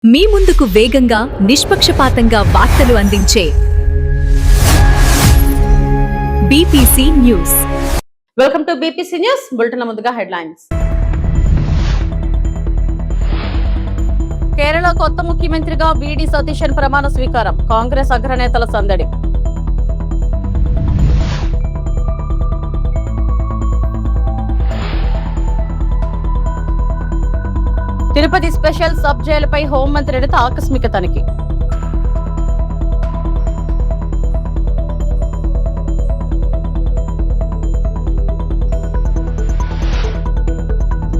మీ ముందుకు వేగంగా నిష్పక్షపాతంగా వార్తలు అందించే BPC news. Welcome to BPC news. Bulletin ముందుగా హెడ్లైన్స్. కేరళ కొత్త ముఖ్యమంత్రిగా వీడి సతీశన్ ప్రమాణ స్వీకారం. కాంగ్రెస్ అగ్రనేతల సందడి. తిరుపతి స్పెషల్ సబ్ జైలుపై హోంమంత్రి అనిత ఆకస్మిక తనిఖీ.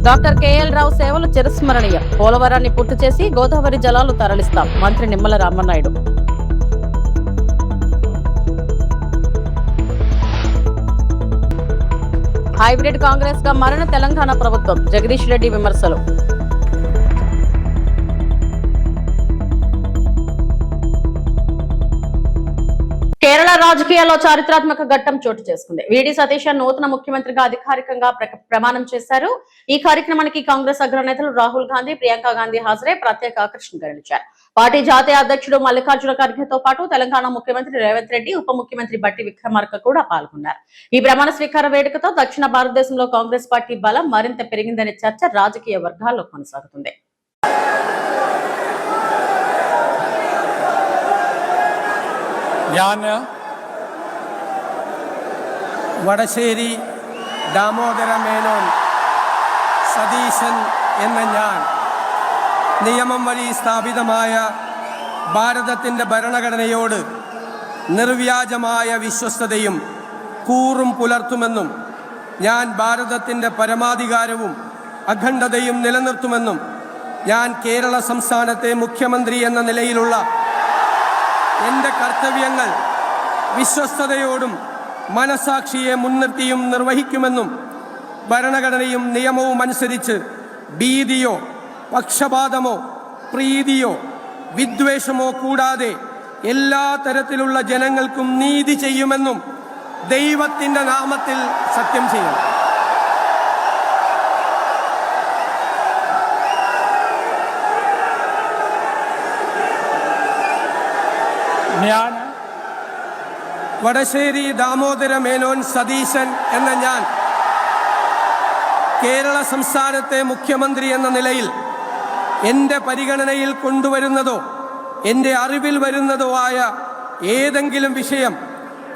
డాక్టర్ కేఎల్ రావు సేవలు చిరస్మరణీయం. పోలవరాన్ని పూర్తి చేసి గోదావరి జలాలు తరలిస్తాం. మంత్రి నిమ్మల రామనాయుడు. హైబ్రిడ్ కాంగ్రెస్ గా మారిన తెలంగాణ ప్రభుత్వం. జగదీష్ రెడ్డి విమర్శలు. కేరళ రాజకీయాల్లో చారిత్రాత్మక ఘట్టం చోటు చేసుకుంది. వీడి సతీశన్ నూతన ముఖ్యమంత్రిగా అధికారికంగా ప్రమాణం చేశారు. ఈ కార్యక్రమానికి కాంగ్రెస్ అగ్రనేతలు రాహుల్ గాంధీ, ప్రియాంక గాంధీ హాజరై ప్రత్యేక ఆకర్షణగా నిలిచారు. పార్టీ జాతీయ అధ్యక్షుడు మల్లికార్జున ఖర్గేతో పాటు తెలంగాణ ముఖ్యమంత్రి రేవంత్ రెడ్డి, ఉప ముఖ్యమంత్రి బట్టి విక్రమార్క కూడా పాల్గొన్నారు. ఈ ప్రమాణ స్వీకార వేడుకతో దక్షిణ భారతదేశంలో కాంగ్రెస్ పార్టీ బలం మరింత పెరిగిందనే చర్చ రాజకీయ వర్గాల్లో కొనసాగుతుంది. ഞാൻ വടശ്ശേരി ദാമോദര മേനോൻ സതീശൻ എന്ന ഞാൻ നിയമം വഴി സ്ഥാപിതമായ ഭാരതത്തിൻ്റെ ഭരണഘടനയോട് നിർവ്യാജമായ വിശ്വസ്തതയും കൂറും പുലർത്തുമെന്നും ഞാൻ ഭാരതത്തിൻ്റെ പരമാധികാരവും അഖണ്ഡതയും നിലനിർത്തുമെന്നും ഞാൻ കേരള സംസ്ഥാനത്തെ മുഖ്യമന്ത്രി എന്ന നിലയിലുള്ള എൻ്റെ കർത്തവ്യങ്ങൾ വിശ്വസ്തയോടും മനസാക്ഷിയെ മുൻനിർത്തിയും നിർവഹിക്കുമെന്നും ഭരണഘടനയും നിയമവും അനുസരിച്ച് ഭീതിയോ പക്ഷപാതമോ പ്രീതിയോ വിദ്വേഷമോ കൂടാതെ എല്ലാ തരത്തിലുള്ള ജനങ്ങൾക്കും നീതി ചെയ്യുമെന്നും ദൈവത്തിൻ്റെ നാമത്തിൽ സത്യം ചെയ്യും. ഞാൻ വടശ്ശേരി ദാമോദര മേനോൻ സതീശൻ എന്ന ഞാൻ കേരള സംസ്ഥാനത്തെ മുഖ്യമന്ത്രി എന്ന നിലയിൽ എൻ്റെ പരിഗണനയിൽ കൊണ്ടുവരുന്നതോ എൻ്റെ അറിവിൽ വരുന്നതോ ആയ ഏതെങ്കിലും വിഷയം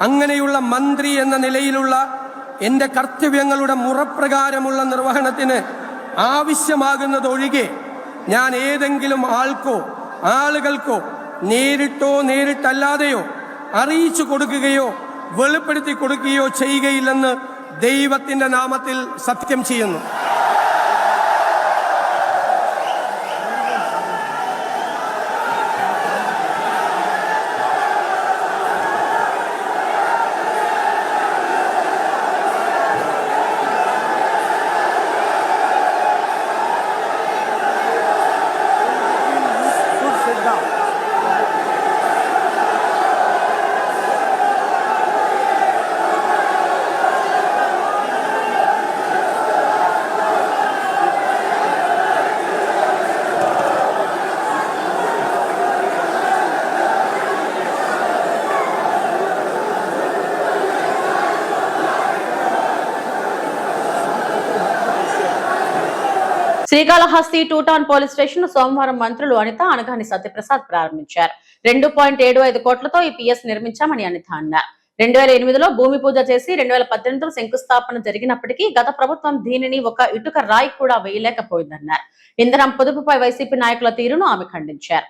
അങ്ങനെയുള്ള മന്ത്രി എന്ന നിലയിലുള്ള എൻ്റെ കർത്തവ്യങ്ങളുടെ മുറപ്രകാരമുള്ള നിർവഹണത്തിന് ആവശ്യമാകുന്നതൊഴികെ ഞാൻ ഏതെങ്കിലും ആൾക്കോ ആളുകൾക്കോ നേരിട്ടോ നേരിട്ടല്ലാതെയോ അറിയിച്ചു കൊടുക്കുകയോ വെളിപ്പെടുത്തി കൊടുക്കുകയോ ചെയ്യുകയില്ലെന്ന് ദൈവത്തിൻ്റെ നാമത്തിൽ സത്യം ചെയ്യുന്നു. శ్రీకాళహస్తి 2 టౌన్ పోలీస్ స్టేషన్ సోమవారం మంత్రులు అనిత, అనగాని సత్యప్రసాద్ ప్రారంభించారు. 2.75 కోట్లతో ఈ పిఎస్ నిర్మించామని అనిత అన్నారు. 2008లో భూమి పూజ చేసి 2018లో శంకుస్థాపన జరిగినప్పటికీ గత ప్రభుత్వం దీనిని ఒక ఇటుక రాయి కూడా వేయలేకపోయిందన్నారు. ఇంధనం పొదుపుపై వైసీపీ నాయకుల తీరును ఆమె ఖండించారు.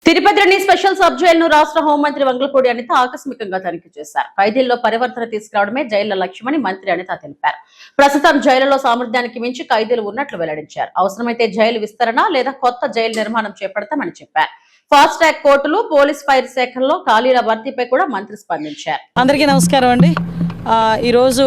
తిరుపతిలోని స్పెషల్ సబ్ జైలు ను రాష్ట్ర హోంమంత్రి వంగలపూడి అనిత ఆకస్మికంగా తనిఖీ చేశారు. ఖైదీల్లో పరివర్తన తీసుకురావడమే జైళ్ల లక్ష్యమని మంత్రి అనిత తెలిపారు. ప్రస్తుతం జైలులో సామర్థ్యానికి మించి ఖైదీలు ఉన్నట్లు వెల్లడించారు. అవసరమైతే జైలు విస్తరణ లేదా కొత్త జైలు నిర్మాణం చేపడతామని చెప్పారు. ఫాస్ట్ ట్రాక్ కోర్టులు, పోలీస్ ఫైర్ శాఖల్లో ఖాళీల భర్తీపై కూడా మంత్రి స్పందించారు. అందరికీ నమస్కారం అండి. ఈరోజు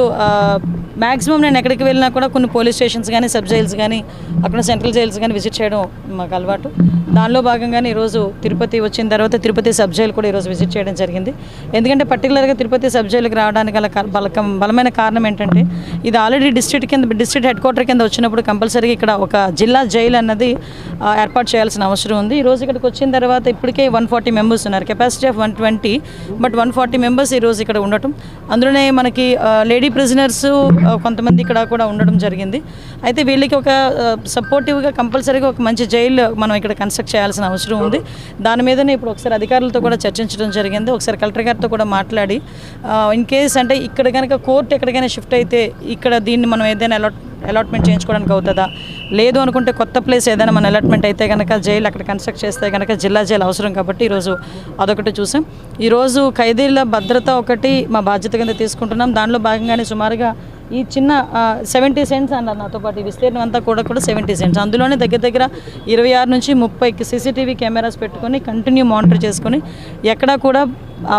మ్యాక్సిమం నేను ఎక్కడికి వెళ్ళినా కూడా కొన్ని పోలీస్ స్టేషన్స్ కానీ, సబ్ జైల్స్ కానీ, అక్కడ సెంట్రల్ జైల్స్ కానీ విజిట్ చేయడం మాకు అలవాటు. దానిలో భాగంగానే ఈరోజు తిరుపతి వచ్చిన తర్వాత తిరుపతి సబ్ జైలు కూడా ఈరోజు విజిట్ చేయడం జరిగింది. ఎందుకంటే పర్టికులర్గా తిరుపతి సబ్ జైలుకి రావడానికి గల బలమైన కారణం ఏంటంటే, ఇది ఆల్రెడీ డిస్ట్రిక్ట్ హెడ్ క్వార్టర్ కింద వచ్చినప్పుడు కంపల్సరీగా ఇక్కడ ఒక జిల్లా జైలు అన్నది ఏర్పాటు చేయాల్సిన అవసరం ఉంది. ఈరోజు ఇక్కడికి వచ్చిన తర్వాత ఇప్పటికే 140 మెంబర్స్ ఉన్నారు. కెపాసిటీ ఆఫ్ 120, బట్ 140 మెంబర్స్ ఈరోజు ఇక్కడ ఉండటం, అందులోనే మనకి లేడీ ప్రిజనర్స్ కొంతమంది ఇక్కడ కూడా ఉండడం జరిగింది. అయితే వీళ్ళకి ఒక సపోర్టివ్గా కంపల్సరీగా ఒక మంచి జైలు మనం ఇక్కడ కన్స్ట్రక్ట్ చేయాల్సిన అవసరం ఉంది. దాని మీదనే ఇప్పుడు ఒకసారి అధికారులతో కూడా చర్చించడం జరిగింది. ఒకసారి కలెక్టర్ గారితో కూడా మాట్లాడి ఇన్ కేస్ అంటే ఇక్కడ కనుక కోర్టు ఎక్కడికైనా షిఫ్ట్ అయితే ఇక్కడ దీన్ని మనం ఏదైనా అలాట్మెంట్ చేయించుకోవడానికి అవుతుందా, లేదు అనుకుంటే కొత్త ప్లేస్ ఏదైనా మన అలాట్మెంట్ అయితే కనుక జైలు అక్కడ కన్స్ట్రక్ట్ చేస్తే కనుక జిల్లా జైలు అవసరం కాబట్టి ఈరోజు అదొకటి చూసాం. ఈరోజు ఖైదీల భద్రత ఒకటి మా బాధ్యత కింద తీసుకుంటున్నాం. దానిలో భాగంగానే సుమారుగా ఈ చిన్న 70 సెంట్స్ అన్నారు నాతో పాటు, ఈ విస్తీర్ణం అంతా కూడా 70 సెంట్స్, అందులోనే దగ్గర 26 నుంచి 30 CCTV కెమెరాస్ పెట్టుకొని కంటిన్యూ మానిటర్ చేసుకొని ఎక్కడా కూడా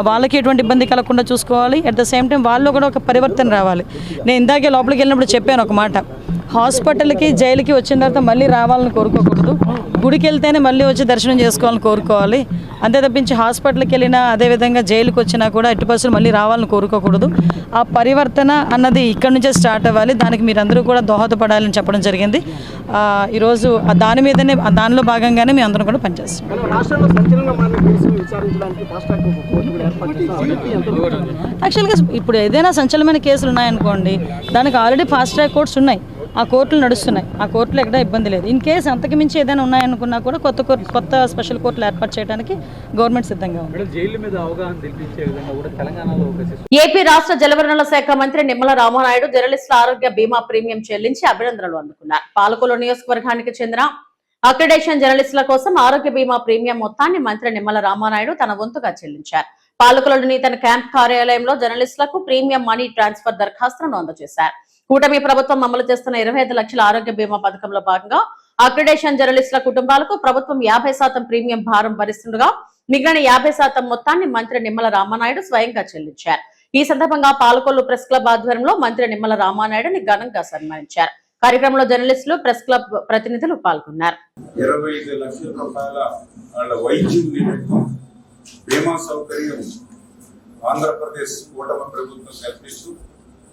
వాళ్ళకి ఎటువంటి ఇబ్బంది కలగకుండా చూసుకోవాలి. అట్ ద సేమ్ టైం వాళ్ళు కూడా ఒక పరివర్తన రావాలి. నేను ఇందాకే లోపలికి వెళ్ళినప్పుడు చెప్పాను ఒక మాట, హాస్పిటల్కి జైలుకి వచ్చిన తర్వాత మళ్ళీ రావాలని కోరుకోకూడదు, గుడికి వెళ్తేనే మళ్ళీ వచ్చి దర్శనం చేసుకోవాలని కోరుకోవాలి. అంతే తప్పించి హాస్పిటల్కి వెళ్ళినా అదేవిధంగా జైలుకి వచ్చినా కూడా ఎట్టి పరిస్థితులు మళ్ళీ రావాలని కోరుకోకూడదు. ఆ పరివర్తన అన్నది ఇక్కడ నుంచే స్టార్ట్ అవ్వాలి. దానికి మీరందరూ కూడా దోహదపడాలని చెప్పడం జరిగింది. ఈరోజు దాని మీదనే దానిలో భాగంగానే మేము అందరం కూడా పనిచేస్తాం. యాక్చువల్గా ఇప్పుడు ఏదైనా సంచలనమైన కేసులు ఉన్నాయనుకోండి, దానికి ఆల్రెడీ ఫాస్ట్ ట్రాక్ కోర్ట్స్ ఉన్నాయి, ఆ కోర్టులు నడుస్తున్నాయి. ఆ కోర్టులో ఎక్కడ ఇబ్బంది లేదు. ఇన్ కేసు అంతకు మించి ఏదైనా ఉన్నాయనుకున్నా కూడా కొత్త స్పెషల్ కోర్టులు ఏర్పాటు చేయడానికి గవర్నమెంట్ సిద్ధంగా ఉంది. ఏపీ రాష్ట్ర జలవనరుల శాఖ మంత్రి నిమ్మల రామానాయుడు జర్నలిస్టుల ఆరోగ్య బీమా ప్రీమియం చెల్లించి అభినందనలు అందుకున్నారు. పాలకొల్లు నియోజకవర్గానికి చెందిన అక్రిడేషన్ జర్నలిస్టుల కోసం ఆరోగ్య బీమా ప్రీమియం మొత్తాన్ని మంత్రి నిమ్మల రామానాయుడు తన వంతుగా చెల్లించారు. పాలకొల్లులోని తన క్యాంప్ కార్యాలయంలో జర్నలిస్టులకు ప్రీమియం మనీ ట్రాన్స్ఫర్ దరఖాస్తులను అందజేశారు. కూటమి ప్రభుత్వం అమలు చేస్తున్న 25 లక్షల ఆరోగ్య బీమా పథకంలో భాగంగా అక్రిడేషన్ జర్నలిస్టుల కుటుంబాలకు ప్రభుత్వం 50% ప్రీమియం భారం భరిస్తుండగా మిగిలిన 50% మొత్తాన్ని మంత్రి నిమ్మల రామానాయుడు స్వయంగా చెల్లించారు. ఈ సందర్భంగా పాలకొల్లు ప్రెస్ క్లబ్ ఆధ్వర్యంలో మంత్రి నిమ్మల రామానాయుడుని ఘనంగా సన్మానించారు. కార్యక్రమంలో జర్నలిస్టులు, ప్రెస్ క్లబ్ ప్రతినిధులు పాల్గొన్నారు. 25 లక్షల రూపాయల వాళ్ళ వైద్యం నిమిత్తం బీమా సౌకర్యం ఆంధ్రప్రదేశ్ కూటమి ప్రభుత్వం కల్పిస్తూ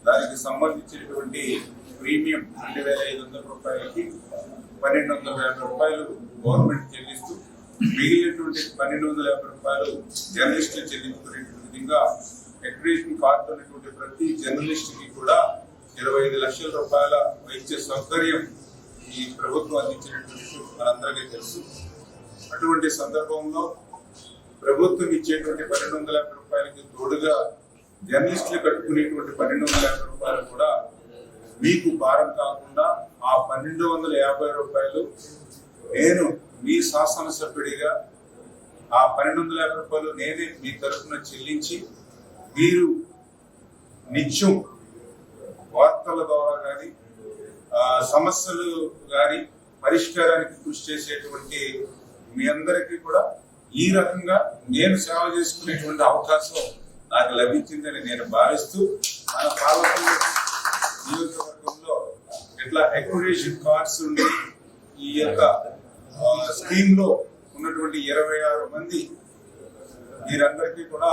దానికి సంబంధించినటువంటి ప్రీమియం 2500 రూపాయలకి 1250 రూపాయలు గవర్నమెంట్ చెల్లిస్తూ మిగిలినటువంటి 1250 రూపాయలు జర్నలిస్టులు చెల్లించుకునేటువంటి విధంగా అక్రిడేషన్ కార్డు ఉన్నటువంటి ప్రతి జర్నలిస్టుకి కూడా 25 లక్షల రూపాయల వైద్య సౌకర్యం ఈ ప్రభుత్వం అందించినటువంటి విషయం మనందరికీ తెలుసు. అటువంటి సందర్భంలో ప్రభుత్వం ఇచ్చేటువంటి 1250 రూపాయలకి తోడుగా జర్నలిస్టులు కట్టుకునేటువంటి 1250 రూపాయలు కూడా మీకు భారం కాకుండా ఆ 1250 రూపాయలు నేను మీ శాసనసభ్యుడిగా ఆ 1250 రూపాయలు నేనే మీ తరఫున చెల్లించి మీరు నిత్యం వార్తల ద్వారా కానీ సమస్యలు కానీ పరిష్కారానికి కృషి చేసేటువంటి మీ అందరికీ కూడా ఈ రకంగా నేను సేవ చేసుకునేటువంటి అవకాశం నాకు లభించిందని నేను భావిస్తూ మన పాలకొల్లు నియోజకవర్గంలో ఇట్లా అక్రిడేషన్ కార్డ్స్ ఉండి ఈ యొక్క స్కీమ్ లో ఉన్నటువంటి 26 మంది మీరందరికీ కూడా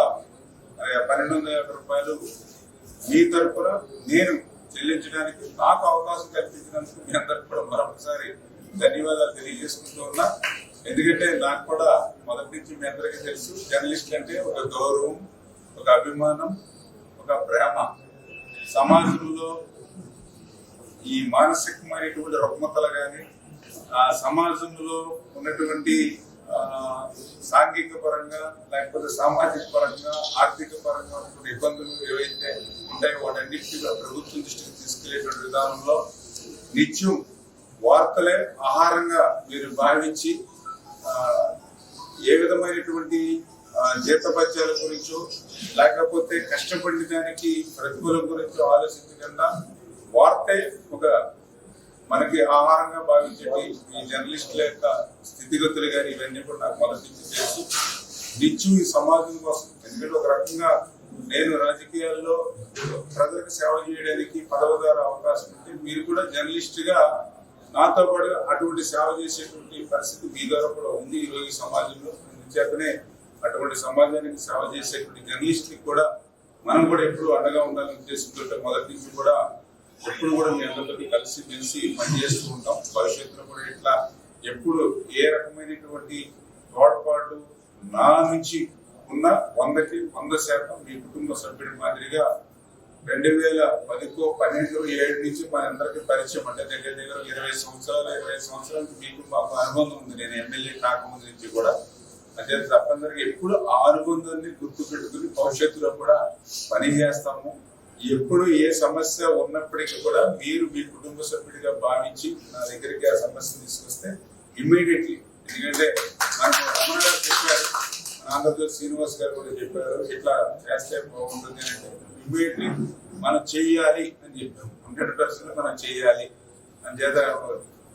1250 రూపాయలు మీ తరఫున నేను చెల్లించడానికి నాకు అవకాశం కల్పించినందుకు మీ అందరికి కూడా మరొకసారి ధన్యవాదాలు తెలియజేసుకుంటూ ఉన్నా. ఎందుకంటే నాకు కూడా మొదటి నుంచి మీ అందరికీ తెలుసు, జర్నలిస్ట్ అంటే ఒక గౌరవం, ఒక అభిమానం, ఒక ప్రేమ. సమాజంలో ఈ మానసికమైనటువంటి రుగ్మతలు కానీ ఆ సమాజంలో ఉన్నటువంటి సాంఘిక పరంగా లేకపోతే సామాజిక పరంగా ఆర్థిక పరంగా ఉన్నటువంటి ఇబ్బందులు ఏవైతే ఉంటాయో వాటన్నిటికీ ప్రభుత్వం దృష్టికి తీసుకెళ్లేటువంటి విధానంలో నిత్యం వార్తలే ఆహారంగా మీరు భావించి ఏ విధమైనటువంటి జీతభత్యాల గురించో లేకపోతే కష్టపడిన దానికి ప్రతిఫలం గురించో ఆలోచించకుండా వార్తే ఒక మనకి ఆహారంగా భావించేది ఈ జర్నలిస్టుల యొక్క స్థితిగతులు కానీ ఇవన్నీ కూడా నాకు మొదటి నుంచి తెలుసు. నిత్యం ఈ సమాజం కోసం, ఎందుకంటే ఒక రకంగా నేను రాజకీయాల్లో ప్రజలకు సేవ చేయడానికి పదవి ద్వారా అవకాశం ఉంటే మీరు కూడా జర్నలిస్ట్ గా నాతో పాటు అటువంటి సేవ చేసేటువంటి పరిస్థితి మీ ద్వారా కూడా ఉంది ఈరోజు ఈ సమాజంలో. చేతనే అటువంటి సమాజానికి సేవ చేసేటువంటి జర్నలిస్ట్ కి కూడా మనం కూడా ఎప్పుడు అండగా ఉండాలని ఉద్దేశంతో మొదటి నుంచి కూడా ఎప్పుడు కూడా మీ అందరితో కలిసి మెలిసి పనిచేస్తూ ఉంటాం. భవిష్యత్తులో కూడా ఇట్లా ఎప్పుడు ఏ రకమైనటువంటి తోడ్పాటు నా నుంచి ఉన్న 100కి 100% మీ కుటుంబ సభ్యుడి మాదిరిగా 2010 12 నుంచి మన అందరికీ పరిచయం, అంటే దగ్గర 20 సంవత్సరాలు మీకు మాకు అనుబంధం ఉంది. నేను ఎమ్మెల్యే కాకముందు నుంచి కూడా అంటే తప్పనిసరిగా ఎప్పుడు ఆ అనుబంధాన్ని గుర్తు పెట్టుకుని భవిష్యత్తులో కూడా పని చేస్తాము. ఎప్పుడు ఏ సమస్య ఉన్నప్పటికీ కూడా మీరు మీ కుటుంబ సభ్యుడిగా భావించి నా దగ్గరికి ఆ సమస్య తీసుకొస్తే ఇమ్మీడియట్లీ, ఎందుకంటే మనకు రమణ గారు చెప్పారు, ఆంధ్రప్రదేశ్ శ్రీనివాస్ గారు కూడా చెప్పారు, ఇట్లా చేస్తే బాగుంటుంది అంటే ఇమ్మీడియట్లీ మనం చెయ్యాలి అని చెప్పాము. 100% మనం చెయ్యాలి అని చేత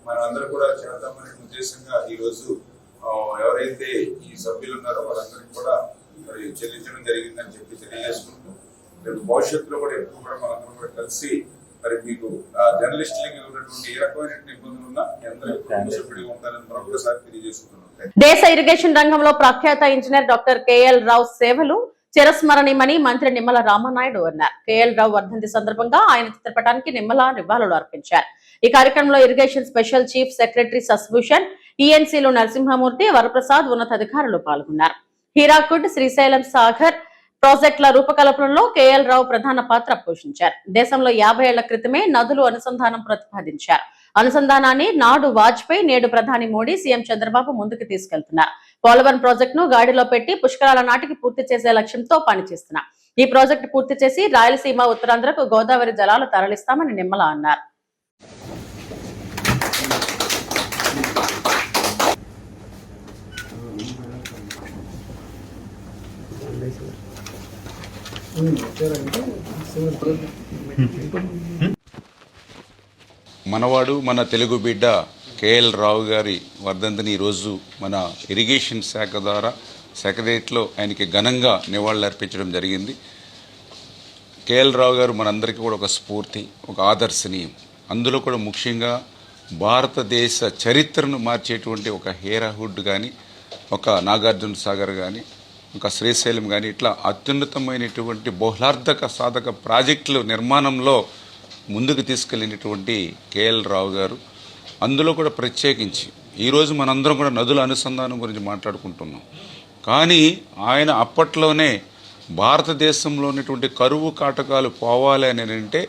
మనం అందరూ కూడా చేద్దామనే ఉద్దేశంగా ఈరోజు ఎవరైతే ఈ సభ్యులు ఉన్నారో వాళ్ళందరికీ కూడా మరి చెల్లించడం జరిగిందని చెప్పి తెలియజేసుకుంటూ రేపు భవిష్యత్తులో కూడా ఎప్పుడు కూడా మనందరం కూడా కలిసి మరి మీకు జర్నలిస్టులకి ఉన్నటువంటి ఏ రకమైన ఇబ్బందులు ఉన్నా అందరూ ఎప్పుడు సభ్యుడిగా ఉండాలని మరొకసారి తెలియజేసుకుంటున్నాం. దేశ ఇరిగేషన్ రంగంలో ప్రఖ్యాత ఇంజనీర్ డాక్టర్ కేఎల్ రావు సేవలు చిరస్మరణీయమని మంత్రి నిమ్మల రామనాయుడు అన్నారు. కేఎల్ రావు వర్ధంతి సందర్భంగా ఆయన చిత్రపటానికి నిమ్మల నివాళులు అర్పించారు. ఈ కార్యక్రమంలో irrigation special chief secretary Sashibhushan, ఈఎన్సీలు నరసింహమూర్తి, వరప్రసాద్ ఉన్నతాధికారులు పాల్గొన్నారు. హీరాకుడ్, శ్రీశైలం సాగర్ ప్రాజెక్టుల రూపకల్పనలో కేఎల్ రావు ప్రధాన పాత్ర పోషించారు. దేశంలో 50 ఏళ్ల క్రితమే నదులు అనుసంధానం ప్రతిపాదించారు. అనుసంధానాన్ని నాడు వాజ్పేయి, నేడు ప్రధాని మోడీ, సీఎం చంద్రబాబు ముందుకు తీసుకెళ్తున్నారు. పోలవరం ప్రాజెక్టును గాడిలో పెట్టి పుష్కరాల నాటికి పూర్తి చేసే లక్ష్యంతో పనిచేస్తున్నారు. ఈ ప్రాజెక్టు పూర్తి చేసి రాయలసీమ, ఉత్తరాంధ్రకు గోదావరి జలాలు తరలిస్తామని నిమ్మల అన్నారు. మనవాడు మన తెలుగు బిడ్డ కేఎల్ రావు గారి వర్ధంతిని ఈరోజు మన ఇరిగేషన్ శాఖ ద్వారా సెక్రటరియట్లో ఆయనకి ఘనంగా నివాళులర్పించడం జరిగింది. కేఎల్ రావు గారు మనందరికీ కూడా ఒక స్ఫూర్తి, ఒక ఆదర్శనీయం. అందులో కూడా ముఖ్యంగా భారతదేశ చరిత్రను మార్చేటువంటి ఒక హీరాహుడ్ కానీ, ఒక నాగార్జున సాగర్ కానీ, ఒక శ్రీశైలం కానీ ఇట్లా అత్యున్నతమైనటువంటి బహుళార్థక సాధక ప్రాజెక్టుల నిర్మాణంలో ముందుకు తీసుకెళ్ళినటువంటి కేఎల్ రావు గారు. అందులో కూడా ప్రత్యేకించి ఈరోజు మనందరం కూడా నదుల అనుసంధానం గురించి మాట్లాడుకుంటున్నాం. కానీ ఆయన అప్పట్లోనే భారతదేశంలో ఉన్నటువంటి కరువు కాటకాలు పోవాలి అని అంటే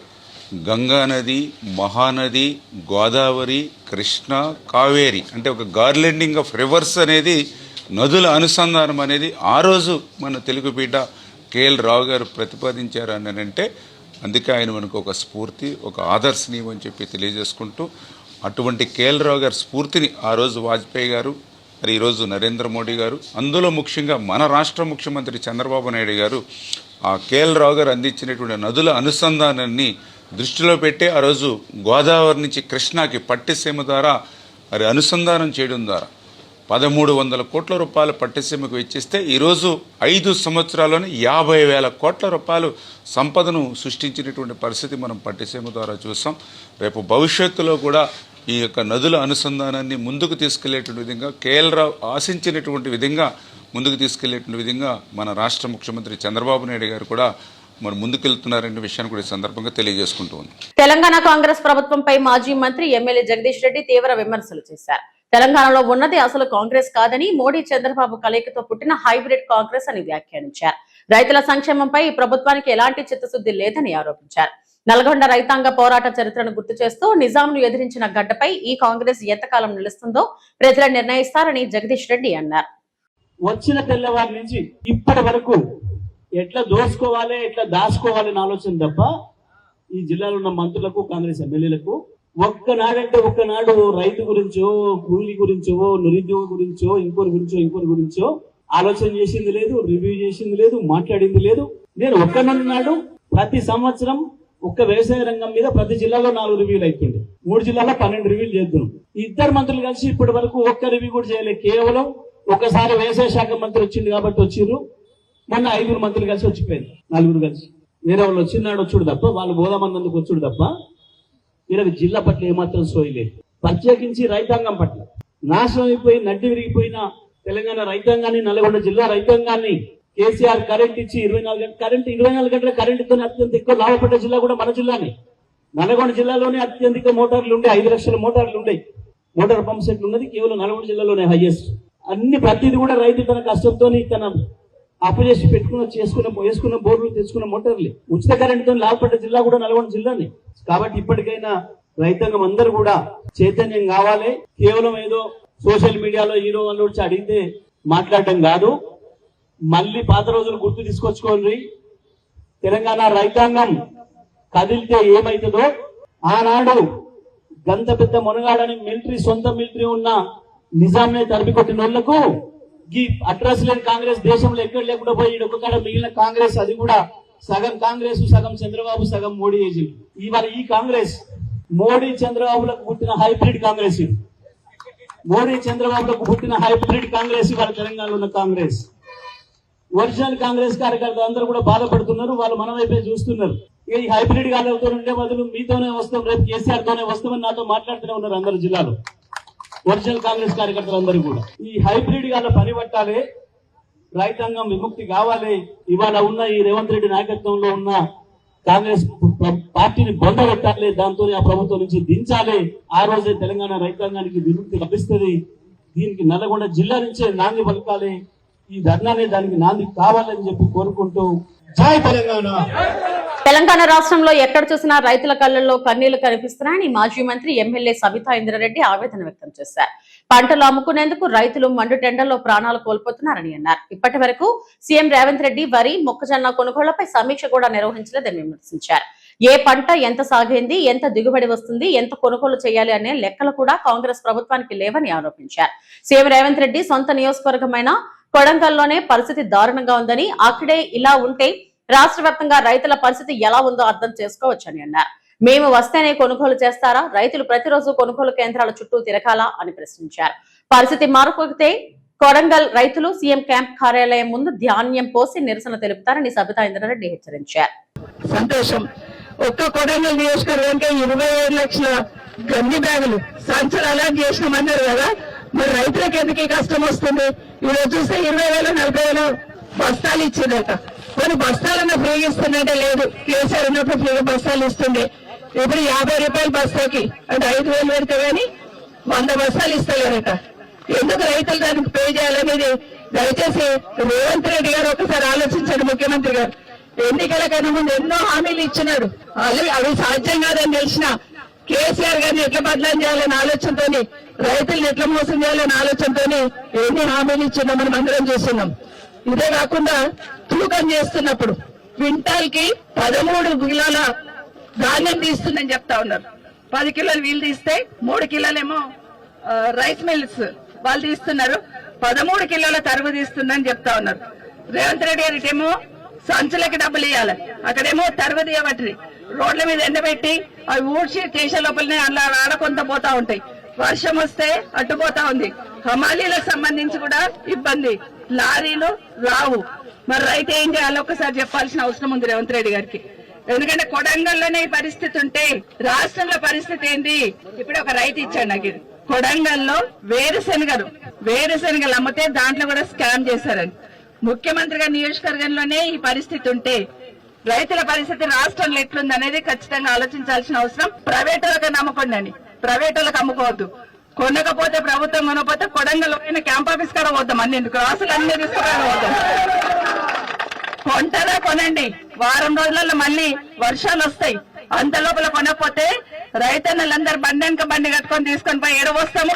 గంగా నది, మహానది, గోదావరి, కృష్ణ, కావేరి అంటే ఒక గార్లెండింగ్ ఆఫ్ రివర్స్ అనేది, నదుల అనుసంధానం అనేది ఆ రోజు మన తెలుగు బిడ్డ కేఎల్ రావు గారు ప్రతిపాదించారు అని అంటే అందుకే ఆయన మనకు ఒక స్ఫూర్తి, ఒక ఆదర్శనీయం అని చెప్పి తెలియజేసుకుంటూ అటువంటి కేఎల్ రావు గారి స్ఫూర్తిని ఆ రోజు వాజ్పేయి గారు, మరి ఈరోజు నరేంద్ర మోడీ గారు, అందులో ముఖ్యంగా మన రాష్ట్ర ముఖ్యమంత్రి చంద్రబాబు నాయుడు గారు ఆ కేఎల్ రావు గారు అందించినటువంటి నదుల అనుసంధానాన్ని దృష్టిలో పెట్టి ఆ రోజు గోదావరి నుంచి కృష్ణాకి పట్టిసీమ ద్వారా మరి అనుసంధానం చేయడం ద్వారా 1300 కోట్ల రూపాయలు పట్టిసీమకు వెచ్చిస్తే ఈరోజు 5 సంవత్సరాల్లోనే 50,000 కోట్ల రూపాయలు సంపదను సృష్టించినటువంటి పరిస్థితి మనం పట్టిసీమ ద్వారా చూసాం. రేపు భవిష్యత్తులో కూడా ఈ యొక్క నదుల అనుసంధానాన్ని ముందుకు తీసుకెళ్లేటువంటి విధంగా కేఎల్ రావు ఆశించినటువంటి విధంగా ముందుకు తీసుకెళ్లేటువంటి విధంగా మన రాష్ట్ర ముఖ్యమంత్రి చంద్రబాబు నాయుడు గారు కూడా మరి ముందుకెళ్తున్నారనే విషయాన్ని కూడా ఈ సందర్భంగా తెలియజేసుకుంటూ ఉన్నాం. తెలంగాణ కాంగ్రెస్ ప్రభుత్వంపై మాజీ మంత్రి ఎమ్మెల్యే జగదీష్ రెడ్డి తీవ్ర విమర్శలు చేశారు. తెలంగాణలో ఉన్నది అసలు కాంగ్రెస్ కాదని, మోడీ చంద్రబాబు కలయికతో పుట్టిన హైబ్రిడ్ కాంగ్రెస్ అని వ్యాఖ్యానించారు. రైతుల సంక్షేమంపై ఈ ప్రభుత్వానికి ఎలాంటి చిత్తశుద్ధి లేదని ఆరోపించారు. నల్గొండ రైతాంగ పోరాట చరిత్రను గుర్తు చేస్తూ నిజాంను ఎదిరించిన గడ్డపై ఈ కాంగ్రెస్ ఎంతకాలం నిలుస్తుందో ప్రజలు నిర్ణయిస్తారని జగదీష్ రెడ్డి అన్నారు. వచ్చిన తెల్లవారి నుంచి ఇప్పటి వరకు ఎట్లా దోసుకోవాలి, ఎట్లా దాచుకోవాలని ఆలోచన తప్ప ఈ జిల్లాలో ఉన్న మంత్రులకు, కాంగ్రెస్ ఎమ్మెల్యేలకు ఒక్కనాడంటే ఒక్కనాడు రైతు గురించో, కూలి గురించో, నిరుద్యోగ గురించో, ఇంకోరి గురించో ఆలోచన చేసింది లేదు, రివ్యూ చేసింది లేదు, మాట్లాడింది లేదు. నేను ఒక్కనన్నాడు ప్రతి సంవత్సరం ఒక్క వ్యవసాయ రంగం మీద ప్రతి జిల్లాలో 4 రివ్యూలు అవుతుండే, 3 జిల్లాలో 12 రివ్యూలు చేద్దాం. ఇద్దరు మంత్రులు కలిసి ఇప్పటి వరకు ఒక్క రివ్యూ కూడా చేయలేదు. కేవలం ఒకసారి వ్యవసాయ శాఖ మంత్రి వచ్చింది కాబట్టి వచ్చిర్రు. మొన్న 5 మంత్రులు కలిసి వచ్చిపోయారు, 4 కలిసి. వేరే వాళ్ళు వచ్చినాడు వచ్చుడు తప్ప, వాళ్ళు బోధమన్నందుకు వచ్చుడు తప్ప వీళ్ళకి జిల్లా పట్ల ఏమాత్రం సోయలేదు. ప్రత్యేకించి రైతాంగం పట్ల నాశనం అయిపోయి నడ్డి విరిగిపోయిన తెలంగాణ రైతాంగాన్ని, నల్గొండ జిల్లా రైతాంగాన్ని కేసీఆర్ కరెంట్ ఇచ్చి 24 గంటల కరెంటుతో అత్యంత ఎక్కువ లాభపడ్డ జిల్లా కూడా మన జిల్లానే. నల్గొండ జిల్లాలోనే అత్యధిక మోటార్లు ఉండే, 5 లక్షల మోటార్లు ఉంటాయి. మోటార్ పంప్ సెట్లు ఉన్నది కేవలం నల్గొండ జిల్లాలోనే హైయెస్ట్. ప్రతిది కూడా రైతు తన కష్టంతో తన అప్పు చేసి వేసుకున్న బోర్లు తెచ్చుకున్న మోటార్లే. ఉచిత కరెంటుతో లాభపడ్డ జిల్లా కూడా నల్గొండ జిల్లానే. కాబట్టి ఇప్పటికైనా రైతాంగం అందరూ కూడా చైతన్యం కావాలి. కేవలం ఏదో సోషల్ మీడియాలో హీరో అని వచ్చి అడిగితే మాట్లాడటం కాదు. మళ్ళీ పాత రోజులు గుర్తు తీసుకొచ్చుకోండి. తెలంగాణ రైతాంగం కదిలితే ఏమైతుందో, ఆనాడు గంత పెద్ద మునగాడని సొంత మిలిటరీ ఉన్న నిజాంనే తరిమి కొట్టిన వాళ్లకు ఈ అడ్రస్ లేని కాంగ్రెస్ దేశంలో ఎక్కడ లేకుండా పోయి ఒక్కకాడ మిగిలిన కాంగ్రెస్, అది కూడా సగం కాంగ్రెస్, సగం చంద్రబాబు, సగం మోడీ ఏజీ. ఇవాళ ఈ కాంగ్రెస్ మోడీ చంద్రబాబులకు పుట్టిన హైబ్రిడ్ కాంగ్రెస్. మోడీ చంద్రబాబులకు పుట్టిన హైబ్రిడ్ కాంగ్రెస్ ఇవాళ తెలంగాణలో ఉన్న కాంగ్రెస్. ఒరిజినల్ కాంగ్రెస్ కార్యకర్తలు అందరూ కూడా బాధపడుతున్నారు. వాళ్ళు మన వైపే చూస్తున్నారు. ఈ హైబ్రిడ్ గాలితో ఉండే బదులు మీతోనే వస్తాం, రేపు కేసీఆర్ తోనే వస్తామని నాతో మాట్లాడుతూనే ఉన్నారు అందరు జిల్లాలో ఒరిజినల్ కాంగ్రెస్ కార్యకర్తలు అందరూ కూడా. ఈ హైబ్రిడ్ గాల పని పట్టాలి, రైతాంగం విముక్తి కావాలి. ఇవాళ ఉన్న ఈ రేవంత్ రెడ్డి నాయకత్వంలో ఉన్న కాంగ్రెస్ పార్టీని బొందబెట్టాలి, దాంతో ఆ ప్రభుత్వం నుంచి దించాలి. ఆ రోజే తెలంగాణ రైతాంగానికి విముక్తి లభిస్తుంది. దీనికి నల్గొండ జిల్లా నుంచే నాంది పలకాలి. ఈ ధర్నానే దానికి నాంది కావాలని చెప్పి కోరుకుంటూ జై తెలంగాణ. తెలంగాణ రాష్ట్రంలో ఎక్కడ చూసినా రైతుల కళ్ళల్లో కన్నీళ్లు కనిపిస్తున్నాయని మాజీ మంత్రి ఎమ్మెల్యే సబితా ఇంద్రారెడ్డి ఆవేదన వ్యక్తం చేశారు. పంటలు అమ్ముకునేందుకు రైతులు మండుటెండల్లో ప్రాణాలు కోల్పోతున్నారని అన్నారు. ఇప్పటి వరకు సీఎం రేవంత్ రెడ్డి వరి, మొక్కజొన్న కొనుగోళ్లపై సమీక్ష కూడా నిర్వహించలేదని విమర్శించారు. ఏ పంట ఎంత సాగైంది, ఎంత దిగుబడి వస్తుంది, ఎంత కొనుగోలు చేయాలి అనే లెక్కలు కూడా కాంగ్రెస్ ప్రభుత్వానికి లేవని ఆరోపించారు. సీఎం రేవంత్ రెడ్డి సొంత నియోజకవర్గమైన కొడంగల్లోనే పరిస్థితి దారుణంగా ఉందని, అక్కడే ఇలా ఉంటే రాష్ట్ర వ్యాప్తంగా రైతుల పరిస్థితి ఎలా ఉందో అర్థం చేసుకోవచ్చని అన్నారు. మేము వస్తేనే కొనుగోలు చేస్తారా, రైతులు ప్రతిరోజు కొనుగోలు కేంద్రాల చుట్టూ తిరగాలా అని ప్రశ్నించారు. పరిస్థితి మారకపోతే కొడంగల్ రైతులు సీఎం క్యాంప్ కార్యాలయం ముందు ధాన్యం పోసి నిరసన తెలుపుతారని సబితా ఇంద్రారెడ్డి హెచ్చరించారు. సంతోషం. ఒక్క కొడంగల్ నియోజకవర్గానికి 25 లక్షల గంది బ్యాగులు సంచులు అలాట్ చేసినామన్నారు కదా, మరి రైతులకు ఎందుకు కష్టం వస్తుంది? ఈరోజు చూస్తే 20,000, 40,000 బస్తాలు ఇచ్చిందట. కొన్ని బస్తాలన్నా ఫ్రీగా ఇస్తుందంటే లేదు. కేసీఆర్ ఉన్నప్పుడు ఫ్రీగా బస్తాలు ఇస్తుండే. ఇప్పుడు 50 రూపాయలు బస్తాకి అంటే 5,000 పెడితే గానీ 100 బస్తాలు ఇస్తలేరట. ఎందుకు రైతులు దానికి పే చేయాలనేది దయచేసి రేవంత్ రెడ్డి గారు ఒకసారి ఆలోచించండి. ముఖ్యమంత్రి గారు ఎన్నికల కన్నా ముందు ఎన్నో హామీలు ఇచ్చినాడు. అవి సాధ్యం కాదని తెలిసిన కేసీఆర్ గారిని ఎట్లా బదలాం చేయాలనే ఆలోచనతో, రైతులను ఎట్లా మోసం చేయాలనే ఆలోచనతో ఎన్ని హామీలు ఇచ్చినా మనం అందరం చూస్తున్నాం. ఇదే కాకుండా తూకం చేస్తున్నప్పుడు క్వింటాల్ కి 13 కిలోల ధాన్యం తీస్తుందని చెప్తా ఉన్నారు. 10 కిలోలు వీళ్ళు తీస్తే 3 కిలోలేమో రైస్ మిల్స్ వాళ్ళు తీస్తున్నారు. 13 కిలోల తరుగు తీస్తుందని చెప్తా ఉన్నారు. రేవంత్ రెడ్డి గారి ఏమో సంచులకి డబ్బులు ఇవ్వాలి, అక్కడేమో తరుగు తీయబట్టి రోడ్ల మీద ఎండబెట్టి అవి ఊడ్చి చేసే లోపలనే అలా ఆడకొంత పోతా ఉంటాయి. వర్షం వస్తే అడ్డుపోతా ఉంది. హమాలీలకు సంబంధించి కూడా ఇబ్బంది, లారీలు రావు. మరి రైతు ఏం చేయాలో ఒకసారి చెప్పాల్సిన అవసరం ఉంది రేవంత్ రెడ్డి గారికి. ఎందుకంటే కొడంగల్లోనే ఈ పరిస్థితి ఉంటే రాష్ట్రంలో పరిస్థితి ఏంటి? ఇప్పుడు ఒక రైతు ఇచ్చాడు నాకు, కొడంగల్లో వేరుశెనగలు అమ్మితే దాంట్లో కూడా స్కామ్ చేశారని. ముఖ్యమంత్రి గారి నియోజకవర్గంలోనే ఈ పరిస్థితి ఉంటే రైతుల పరిస్థితి రాష్ట్రంలో ఎట్లుంది అనేది ఖచ్చితంగా ఆలోచించాల్సిన అవసరం. ప్రైవేట్ వాళ్ళకి నమ్మకండి అని, ప్రైవేట్ వాళ్ళకి అమ్ముకోవద్దు. కొనకపోతే ప్రభుత్వం కొనకపోతే కొడంగల్ క్యాంప్ ఆఫీస్ కాడ పోతాం. అన్ని ఎందుకు రాసులు అన్ని తీసుకురావడం పోతాం. కొంటారా కొనండి, వారం రోజులలో మళ్ళీ వర్షాలు వస్తాయి. అంత లోపల కొనకపోతే రైతన్నలందరూ బండి వెనక బండి కట్టుకొని తీసుకొని పోయి ఏడవస్తాము.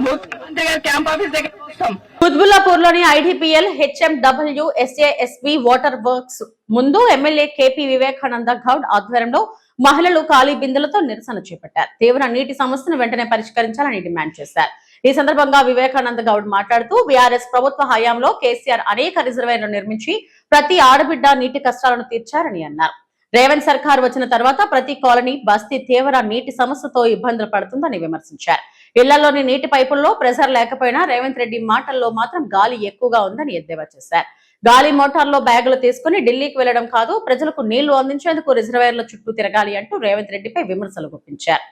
ముఖ్యమంత్రి గారి క్యాంప్ ఆఫీస్ దగ్గర వస్తాం. కుత్బుల్లాపూర్ లోని ఐడిపిఎల్ హెచ్ఎండబ్ల్యూ ఎస్ఏఎస్బి వాటర్ వర్క్స్ ముందు ఎమ్మెల్యే కేపీ వివేకానంద గౌడ్ ఆధ్వర్యంలో మహిళలు ఖాళీ బిందెలతో నిరసన చేపట్టారు. తీవ్ర నీటి సమస్యను వెంటనే పరిష్కరించాలని డిమాండ్ చేశారు. ఈ సందర్భంగా వివేకానంద గౌడ్ మాట్లాడుతూ బీఆర్ఎస్ ప్రభుత్వ హయాంలో కేసీఆర్ అనేక రిజర్వాయర్లు నిర్మించి ప్రతి ఆడబిడ్డ నీటి కష్టాలను తీర్చారని అన్నారు. రేవంత్ సర్కార్ వచ్చిన తర్వాత ప్రతి కాలనీ బస్తీ తీవ్ర నీటి సమస్యతో ఇబ్బందులు పడుతుందని విమర్శించారు. ఇళ్లలోని నీటి పైపుల్లో ప్రెషర్ లేకపోయినా రేవంత్ రెడ్డి మాటల్లో మాత్రం గాలి ఎక్కువగా ఉందని ఎద్దేవా చేశారు. గాలి మోటార్లో బ్యాగులు తీసుకుని ఢిల్లీకి వెళ్లడం కాదు, ప్రజలకు నీళ్లు అందించేందుకు రిజర్వాయర్ల చుట్టూ తిరగాలి అంటూ రేవంత్ రెడ్డిపై విమర్శలు గుప్పించారు.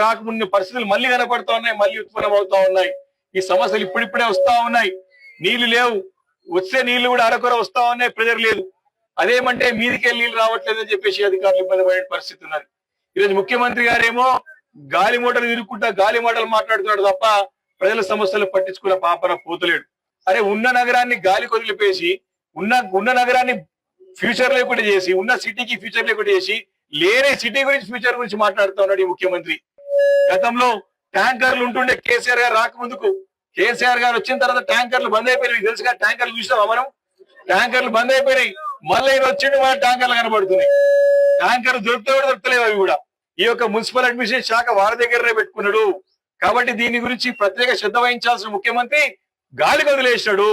రాకముందు పరిస్థితులు మళ్ళీ కనపడుతూ ఉన్నాయి, మళ్ళీ ఉత్పన్నం అవుతా ఉన్నాయి. ఈ సమస్యలు ఇప్పుడిప్పుడే వస్తా ఉన్నాయి. నీళ్లు లేవు, వచ్చే నీళ్లు కూడా అరకొర వస్తా ఉన్నాయి, ప్రెజర్ లేదు. అదేమంటే మీదికెళ్ళి నీళ్లు రావట్లేదని చెప్పేసి అధికారులు ఇబ్బంది పడే పరిస్థితి ఉన్నది. ఈరోజు ముఖ్యమంత్రి గారేమో గాలి మూటలు తిరుగుకుంటా గాలి మాటలు మాట్లాడుతున్నాడు తప్ప ప్రజల సమస్యలు పట్టించుకున్న పాపన పోతలేడు. అరే ఉన్న నగరాన్ని గాలి కొదిలిపేసి ఉన్న నగరాన్ని ఫ్యూచర్ లేకుండా చేసి ఉన్న సిటీకి ఫ్యూచర్ లేకుండా చేసి లేని సిటీ గురించి ఫ్యూచర్ గురించి మాట్లాడుతూ ఉన్నాడు ఈ ముఖ్యమంత్రి. గతంలో ట్యాంకర్లు ఉంటుండే కేసీఆర్ గారు రాకముందుకు. కేసీఆర్ గారు వచ్చిన తర్వాత ట్యాంకర్లు బంద్ అయిపోయినాయి. తెలుసుగా ట్యాంకర్లు చూసావా మనం? ట్యాంకర్లు బంద్ అయిపోయినాయి. మళ్ళీ ఈయన వచ్చిండు మన ట్యాంకర్లు కనబడుతున్నాయి. ట్యాంకర్లు దొరకలేవు అవి కూడా. ఈ యొక్క మున్సిపల్ అడ్మినిస్ట్రేషన్ శాఖ వారి దగ్గరనే పెట్టుకున్నాడు. కాబట్టి దీని గురించి ప్రత్యేక శ్రద్ధ వహించాల్సిన ముఖ్యమంత్రి గాలి వదిలేశాడు.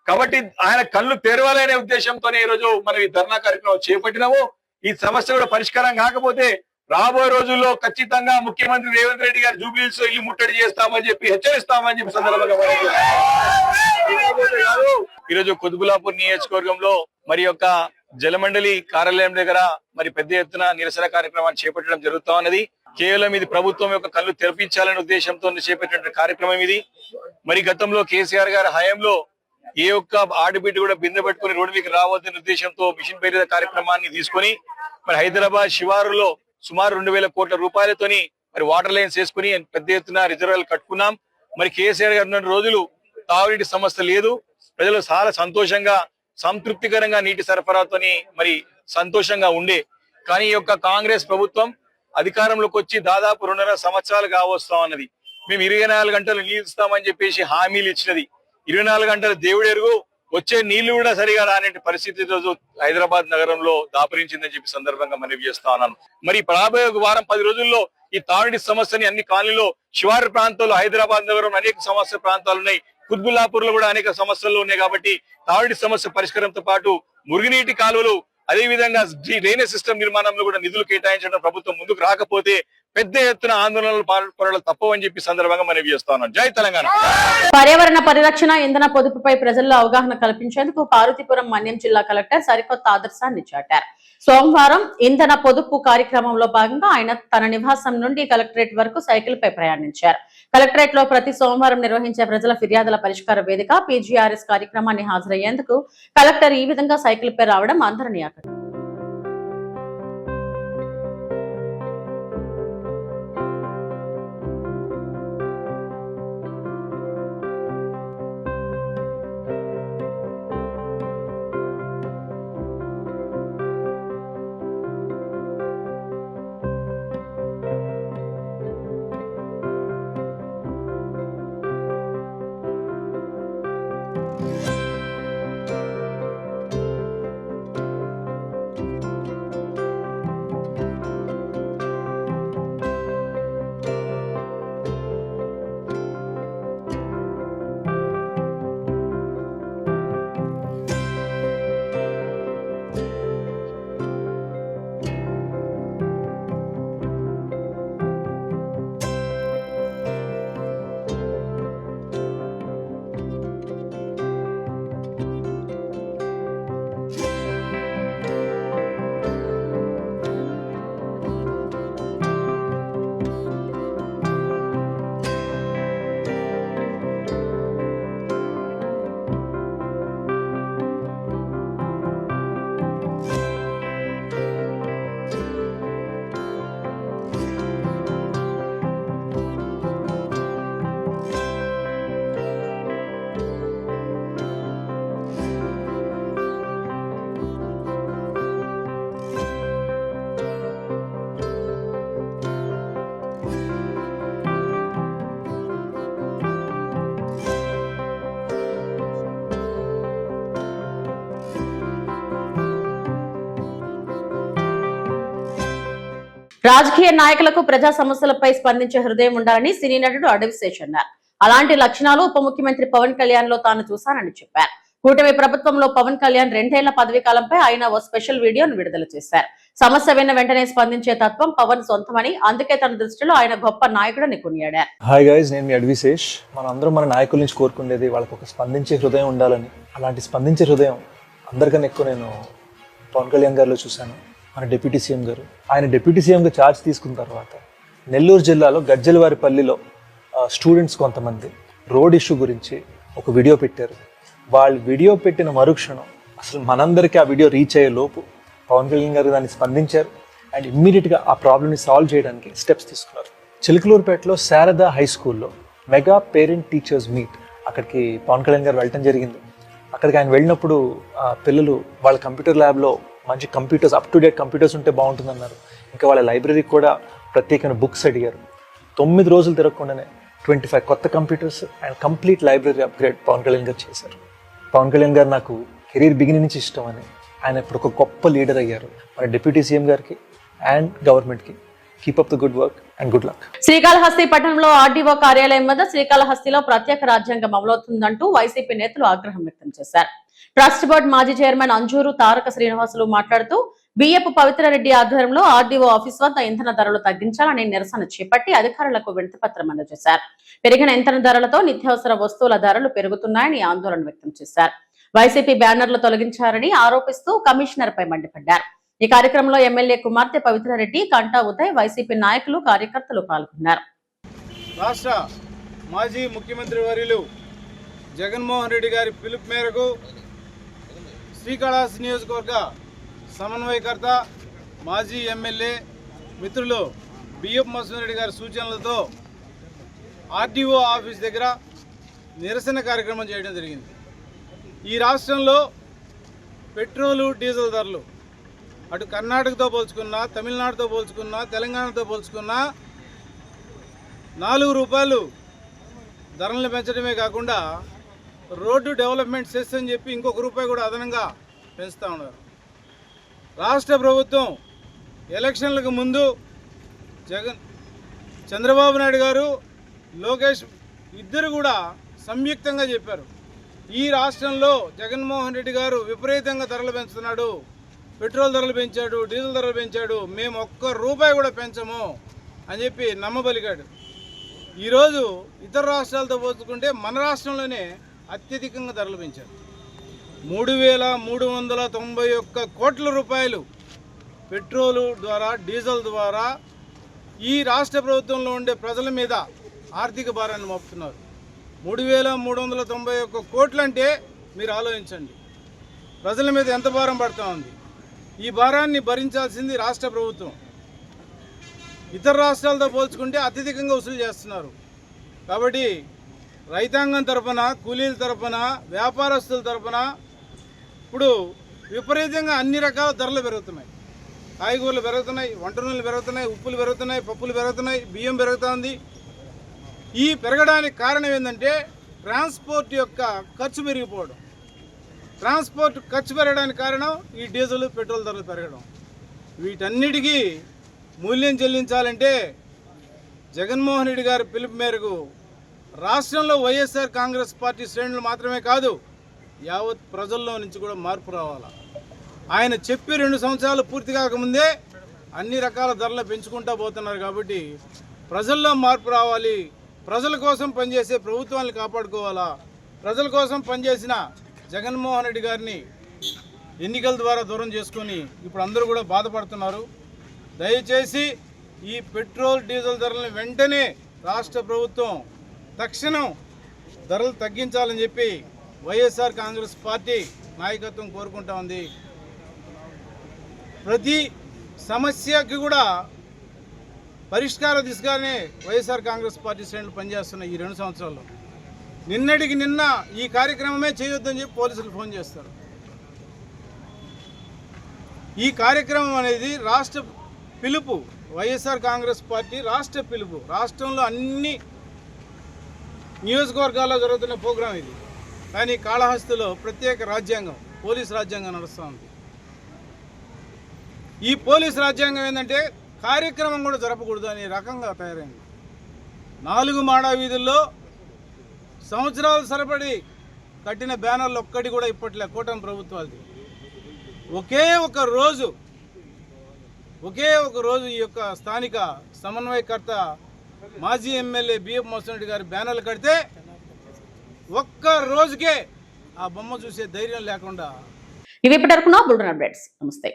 కాబట్టి ఆయన కళ్ళు తెరవాలనే ఉద్దేశంతోనే ఈ రోజు మనం ఈ ధర్నా కార్యక్రమం చేపట్టినాము. ఈ సమస్య కూడా పరిష్కారం కాకపోతే రాబోయే రోజుల్లో ఖచ్చితంగా ముఖ్యమంత్రి రేవంత్ రెడ్డి గారు జూబ్లీహిల్స్ ఇల్లు ముట్టడి చేస్తామని చెప్పి హెచ్చరిస్తామని చెప్పి సందర్భంగా ఈరోజు కుత్బుల్లాపూర్ నియోజకవర్గంలో మరి యొక్క జలమండలి కార్యాలయం దగ్గర మరి పెద్ద ఎత్తున నిరసన కార్యక్రమాన్ని చేపట్టడం జరుగుతా ఉన్నది. కేవలం ఇది ప్రభుత్వం యొక్క కళ్ళు తెరపించాలనే ఉద్దేశంతో చేపట్టిన కార్యక్రమం ఇది. మరి గతంలో కేసీఆర్ గారి హయాంలో ఏ ఒక్క ఆడబిడ్డ కూడా బిందె పట్టుకుని రోడ్డు మీకు రావద్దనే ఉద్దేశంతో మిషన్ పేరు కార్యక్రమాన్ని తీసుకుని మరి హైదరాబాద్ శివారులో సుమారు 2,000 కోట్ల రూపాయలతోని మరి వాటర్ లైన్స్ వేసుకుని పెద్ద ఎత్తున రిజర్వాయర్లు కట్టుకున్నాం. మరి కేసీఆర్ గారు ఉన్న రోజులు తాగునీటి సమస్య లేదు. ప్రజలు చాలా సంతోషంగా సంతృప్తికరంగా నీటి సరఫరాతోని మరి సంతోషంగా ఉండే. కానీ ఈ యొక్క కాంగ్రెస్ ప్రభుత్వం అధికారంలోకి వచ్చి దాదాపు 2.5 సంవత్సరాలు కావస్తా ఉన్నది. మేము 24 గంటలు నీళ్ళు ఇస్తామని చెప్పేసి హామీలు ఇచ్చినది. 24 గంటలు దేవుడు ఎరుగు, వచ్చే నీళ్లు కూడా సరిగా రాని పరిస్థితి రోజు హైదరాబాద్ నగరంలో దాపరించిందని చెప్పి సందర్భంగా మనవి చేస్తా ఉన్నాను. మరి రాబోయే వారం 10 రోజుల్లో ఈ తాగునీటి సమస్యని అన్ని కాలనీలో శివారు ప్రాంతాల్లో హైదరాబాద్ నగరంలో అనేక సమస్య ప్రాంతాలు ఉన్నాయి. కుత్బుల్లాపూర్ లో కూడా అనేక సమస్యలు ఉన్నాయి. కాబట్టి తాగునీటి సమస్య పరిష్కారంతో పాటు మురుగునీటి కాలువలు అదే విధంగా డ్రైనేజ్ సిస్టమ్ నిర్మాణంలో కూడా నిధులు కేటాయించడం ప్రభుత్వం ముందుకు రాకపోతే పెద్ద ఎత్తున ఆందోళనలు పాల్పడలు తప్పవని చెప్పి సందర్భంగా మనవి చేస్తా ఉన్నాను. జై తెలంగాణ. పర్యావరణ పరిరక్షణ, ఇంధన పొదుపుపై ప్రజల్లో అవగాహన కల్పించేందుకు పార్వతీపురం మన్యం జిల్లా కలెక్టర్ సరికొత్త ఆదర్శాన్ని చాటారు. సోమవారం ఇంధన పొదుపు కార్యక్రమంలో భాగంగా ఆయన తన నివాసం నుండి కలెక్టరేట్ వరకు సైకిల్ పై ప్రయాణించారు. కలెక్టరేట్ లో ప్రతి సోమవారం నిర్వహించే ప్రజల ఫిర్యాదుల పరిష్కార వేదిక పీజీఆర్ఎస్ కార్యక్రమాన్ని హాజరయ్యేందుకు కలెక్టర్ ఈ విధంగా సైకిల్ పై రావడం అందరినీ ఆకట్టుకుంది. రాజకీయ నాయకులకు ప్రజా సమస్యలపై స్పందించే హృదయం ఉండాలని సినీ నటుడు అడవిశేష్ అన్నారు. అలాంటి లక్షణాలు ఉప ముఖ్యమంత్రి పవన్ కళ్యాణ్ లో తాను చూశానని చెప్పారు. కూటమి ప్రభుత్వంలో పవన్ కళ్యాణ్ 2 ఏళ్ల పదవీ కాలంపై ఆయన ఓ స్పెషల్ వీడియోను విడుదల చేశారు. సమస్య విన్న వెంటనే స్పందించే తత్వం పవన్ సొంతమని, అందుకే తన దృష్టిలో ఆయన గొప్ప నాయకుడని కొనియాడారు. హాయ్ గైస్, నేను మీ అడ్విశేష్. మనందరం మన నాయకుల నుంచి కోరుకునేది వాళ్ళకి ఒక స్పందించే హృదయం ఉండాలని. అలాంటి స్పందించే హృదయం అందరికన్నా ఎక్కువ నేను పవన్ కళ్యాణ్ గారిలో చూశాను. మన డిప్యూటీ సీఎం గారు, ఆయన డిప్యూటీ సీఎంగా ఛార్జ్ తీసుకున్న తర్వాత నెల్లూరు జిల్లాలో గజ్జలవారిపల్లిలో స్టూడెంట్స్ కొంతమంది రోడ్ ఇష్యూ గురించి ఒక వీడియో పెట్టారు. వాళ్ళు వీడియో పెట్టిన మరుక్షణం అసలు మనందరికీ ఆ వీడియో రీచ్ అయ్యే లోపు పవన్ కళ్యాణ్ గారు దాన్ని స్పందించారు అండ్ ఇమ్మీడియట్గా ఆ ప్రాబ్లమ్ని సాల్వ్ చేయడానికి స్టెప్స్ తీసుకున్నారు. చిలకలూరుపేటలో శారదా హై స్కూల్లో మెగా పేరెంట్ టీచర్స్ మీట్, అక్కడికి పవన్ కళ్యాణ్ గారు వెళ్ళటం జరిగింది. అక్కడికి ఆయన వెళ్ళినప్పుడు పిల్లలు వాళ్ళ కంప్యూటర్ ల్యాబ్లో మంచి computers, up to date computers ఉంటే బాగుంటుందన్నారు. ఇంకా వాళ్ళ లైబ్రరీకి కూడా ప్రత్యేకమైన బుక్స్ అడిగారు. 9 రోజులు తిరగకుండానే 25 కొత్త computers and complete library upgrade Pawan Kalyan గారు చేశారు. పవన్ కళ్యాణ్ గారు నాకు కెరీర్ బిగినింగ్ నుంచి ఇష్టం అని, ఆయన ఇప్పుడు ఒక గొప్ప లీడర్ అయ్యారు. మన డిప్యూటీ సీఎం గారికి అండ్ గవర్నమెంట్కి keep up the good work and good luck. Srikalahasti పట్టణంలో ఆర్డీఓ కార్యాలయం వద్ద శ్రీకాళహస్తిలో ప్రత్యేక రాజ్యాంగం అమలవుతుందంటూ వైసీపీ నేతలు ఆగ్రహం వ్యక్తం చేశారు. ట్రస్ట్ బోర్డు మాజీ చైర్మన్ అంజూరు తారక శ్రీనివాసులు మాట్లాడుతూ బియ్యపు పవిత్రారెడ్డి ఆధ్వర్యంలో ఆర్డీఓ ఆఫీస్ వద్ద ఇంధన ధరలు తగ్గించాలని నిరసన చేపట్టి అధికారులకు వినతిపత్రం అందజేశారు. పెరిగిన ఇంధన ధరలతో నిత్యావసర వస్తువుల ధరలు పెరుగుతున్నాయని ఆందోళన వ్యక్తం చేశారు. వైసీపీ బ్యానర్లు తొలగించారని ఆరోపిస్తూ కమిషనర్ పై మండిపడ్డారు. ఈ కార్యక్రమంలో ఎమ్మెల్యే కుమార్తె పవిత్రారెడ్డి, కంటా ఉదయ్, వైసీపీ నాయకులు, కార్యకర్తలు పాల్గొన్నారు. రాష్ట్ర మాజీ ముఖ్యమంత్రి వర్యులు జగన్మోహన్ రెడ్డి గారి పిలుపు మేరకు శ్రీకాళహస్తి నియోజకవర్గ సమన్వయకర్త, మాజీ ఎమ్మెల్యే మిత్రులు బియ్యపు మసూరెడ్డి గారి సూచనలతో ఆర్డీఓ ఆఫీస్ దగ్గర నిరసన కార్యక్రమం చేయడం జరిగింది. ఈ రాష్ట్రంలో పెట్రోలు, డీజిల్ ధరలు అటు కర్ణాటకతో పోల్చుకున్నా, తమిళనాడుతో పోల్చుకున్నా, తెలంగాణతో పోల్చుకున్నా 4 రూపాయలు ధరలను పెంచడమే కాకుండా రోడ్డు డెవలప్మెంట్ సెస్ అని చెప్పి ఇంకొక రూపాయి కూడా అదనంగా పెంచుతూ ఉన్నారు. రాష్ట్ర ప్రభుత్వం ఎలక్షన్లకు ముందు చంద్రబాబు నాయుడు గారు, లోకేష్ ఇద్దరు కూడా సంయుక్తంగా చెప్పారు, ఈ రాష్ట్రంలో జగన్మోహన్ రెడ్డి గారు విపరీతంగా ధరలు పెంచుతున్నాడు, పెట్రోల్ ధరలు పెంచాడు, డీజిల్ ధరలు పెంచాడు, మేము ఒక్క రూపాయి కూడా పెంచము అని చెప్పి నమ్మబలిగాడు. ఈరోజు ఇతర రాష్ట్రాలతో పోల్చుకుంటే మన రాష్ట్రంలోనే అత్యధికంగా ధరలు పెంచారు. 3,391 కోట్ల రూపాయలు పెట్రోలు ద్వారా, డీజిల్ ద్వారా ఈ రాష్ట్ర ప్రభుత్వంలో ఉండే ప్రజల మీద ఆర్థిక భారాన్ని మోపుతున్నారు. 3,391 కోట్లు అంటే మీరు ఆలోచించండి, ప్రజల మీద ఎంత భారం పడుతూ ఉంది. ఈ భారాన్ని భరించాల్సింది రాష్ట్ర ప్రభుత్వం. ఇతర రాష్ట్రాలతో పోల్చుకుంటే అత్యధికంగా వసూలు చేస్తున్నారు. కాబట్టి రైతాంగం తరఫున, కూలీల తరఫున, వ్యాపారస్తుల తరఫున ఇప్పుడు విపరీతంగా అన్ని రకాల ధరలు పెరుగుతున్నాయి. కాయగూరలు పెరుగుతున్నాయి, వంట నూనెలు పెరుగుతున్నాయి, ఉప్పులు పెరుగుతున్నాయి, పప్పులు పెరుగుతున్నాయి, బియ్యం పెరుగుతుంది. ఈ పెరగడానికి కారణం ఏంటంటే ట్రాన్స్పోర్ట్ యొక్క ఖర్చు పెరిగిపోవడం. ట్రాన్స్పోర్ట్ ఖర్చు పెరగడానికి కారణం ఈ డీజిల్, పెట్రోల్ ధరలు పెరగడం. వీటన్నిటికీ మూల్యం చెల్లించాలంటే జగన్మోహన్ రెడ్డి గారి పిలుపు మేరకు రాష్ట్రంలో వైఎస్ఆర్ కాంగ్రెస్ పార్టీ శ్రేణులు మాత్రమే కాదు, యావత్ ప్రజల్లో నుంచి కూడా మార్పు రావాలా. ఆయన చెప్పి 2 సంవత్సరాలు పూర్తి కాకముందే అన్ని రకాల ధరలు పెంచుకుంటూ పోతున్నారు. కాబట్టి ప్రజల్లో మార్పు రావాలి. ప్రజల కోసం పనిచేసే ప్రభుత్వాన్ని కాపాడుకోవాలా. ప్రజల కోసం పనిచేసిన జగన్మోహన్ రెడ్డి గారిని ఎన్నికల ద్వారా దూరం చేసుకొని ఇప్పుడు అందరూ కూడా బాధపడుతున్నారు. దయచేసి ఈ పెట్రోల్, డీజిల్ ధరలను వెంటనే రాష్ట్ర ప్రభుత్వం తక్షణం ధరలు తగ్గించాలని చెప్పి వైఎస్ఆర్ కాంగ్రెస్ పార్టీ నాయకత్వం కోరుకుంటా ఉంది. ప్రతి సమస్యకి కూడా పరిష్కార దిశగానే వైఎస్ఆర్ కాంగ్రెస్ పార్టీ శ్రేణులు పనిచేస్తున్నాయి. ఈ 2 సంవత్సరాల్లో నిన్నటికి నిన్న ఈ కార్యక్రమమే చేయొద్దని చెప్పి పోలీసులు ఫోన్ చేస్తారు. ఈ కార్యక్రమం అనేది రాష్ట్ర పిలుపు, వైఎస్ఆర్ కాంగ్రెస్ పార్టీ రాష్ట్ర పిలుపు. రాష్ట్రంలో అన్ని నియోజకవర్గాల్లో జరుగుతున్న ప్రోగ్రాం ఇది. కానీ కాళహస్తిలో ప్రత్యేక రాజ్యాంగం, పోలీస్ రాజ్యాంగం నడుస్తూ ఉంది. ఈ పోలీస్ రాజ్యాంగం ఏంటంటే కార్యక్రమం కూడా జరపకూడదు అనే రకంగా తయారైంది. 4 మాడా వీధుల్లో సంవత్సరాలు సరిపడి కట్టిన బ్యానర్లు ఒక్కటి కూడా ఇప్పట్లే కూటమి ప్రభుత్వాలది. ఒకే ఒక రోజు ఈ యొక్క స్థానిక సమన్వయకర్త మాజీ ఎమ్మెల్యే బిఎఫ్ మోసరెడ్డి గారి బ్యానర్లు కడితే ఒక్క రోజుకే ఆ బొమ్మ చూసే ధైర్యం లేకుండా. ఇవి ఇప్పటివరకు నా బులెటిన్ అప్డేట్స్. నమస్తే.